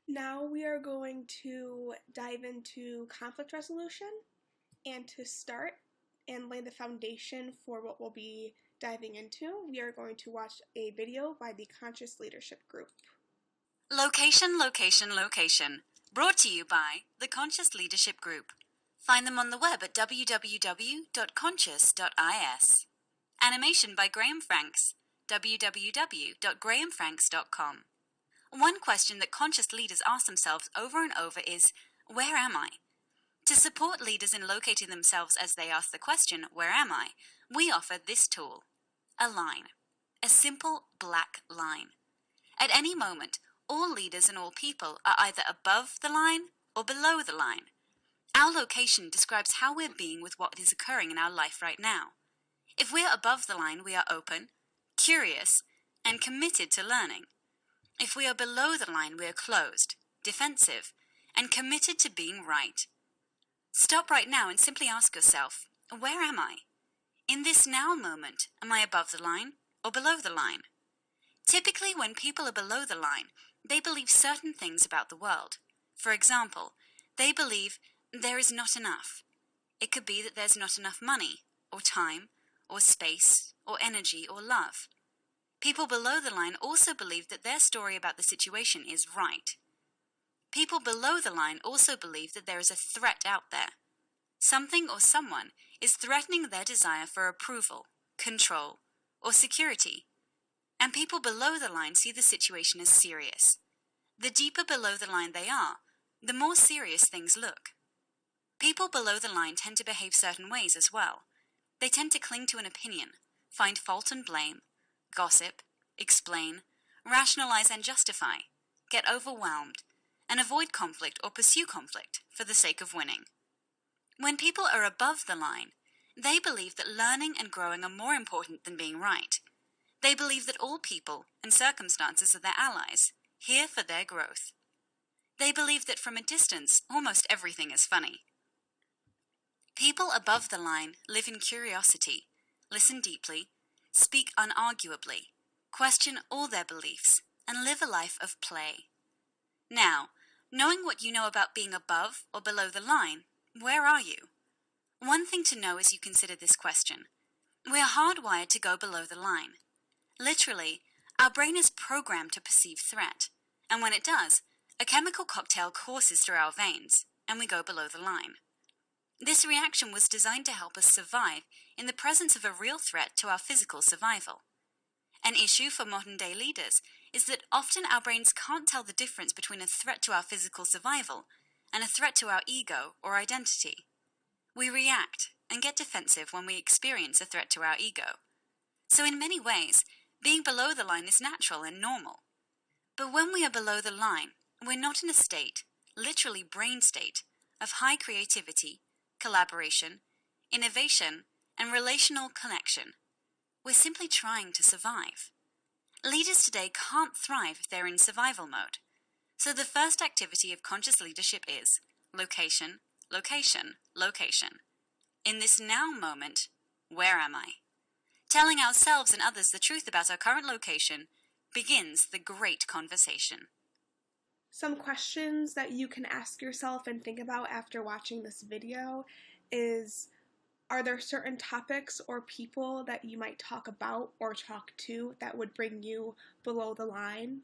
Now we are going to dive into conflict resolution, and to start and lay the foundation for what we'll be diving into, we are going to watch a video by the Conscious Leadership Group. Location, location, location. Brought to you by the Conscious Leadership Group. Find them on the web at www.conscious.is. Animation by Graham Franks. www.grahamfranks.com. One question that conscious leaders ask themselves over and over is, where am I? To support leaders in locating themselves as they ask the question, where am I? We offer this tool, a line, a simple black line. At any moment, all leaders and all people are either above the line or below the line. Our location describes how we're being with what is occurring in our life right now. If we're above the line, we are open, curious, and committed to learning. If we are below the line, we are closed, defensive, and committed to being right. Stop right now and simply ask yourself, where am I? In this now moment, am I above the line or below the line? Typically, when people are below the line, they believe certain things about the world. For example, they believe there is not enough. It could be that there's not enough money, or time, or space, or energy, or love. People below the line also believe that their story about the situation is right. People below the line also believe that there is a threat out there. Something or someone is threatening their desire for approval, control, or security. And people below the line see the situation as serious. The deeper below the line they are, the more serious things look. People below the line tend to behave certain ways as well. They tend to cling to an opinion, find fault and blame, gossip, explain, rationalize and justify, get overwhelmed, and avoid conflict or pursue conflict for the sake of winning. When people are above the line, they believe that learning and growing are more important than being right. They believe that all people and circumstances are their allies, here for their growth. They believe that from a distance, almost everything is funny. People above the line live in curiosity, listen deeply, speak unarguably, question all their beliefs, and live a life of play. Now, knowing what you know about being above or below the line, where are you? One thing to know as you consider this question. We are hardwired to go below the line. Literally, our brain is programmed to perceive threat, and when it does, a chemical cocktail courses through our veins, and we go below the line. This reaction was designed to help us survive in the presence of a real threat to our physical survival. An issue for modern-day leaders is that often our brains can't tell the difference between a threat to our physical survival and a threat to our ego or identity. We react and get defensive when we experience a threat to our ego. So in many ways, being below the line is natural and normal. But when we are below the line, we're not in a state, literally brain state, of high creativity, collaboration, innovation, and relational connection. We're simply trying to survive. Leaders today can't thrive if they're in survival mode. So the first activity of conscious leadership is location, location, location. In this now moment, where am I? Telling ourselves and others the truth about our current location begins the great conversation. Some questions that you can ask yourself and think about after watching this video is, are there certain topics or people that you might talk about or talk to that would bring you below the line?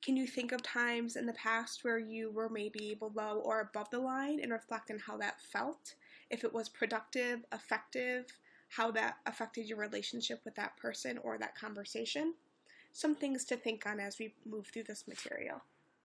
Can you think of times in the past where you were maybe below or above the line and reflect on how that felt? If it was productive, effective, how that affected your relationship with that person or that conversation? Some things to think on as we move through this material.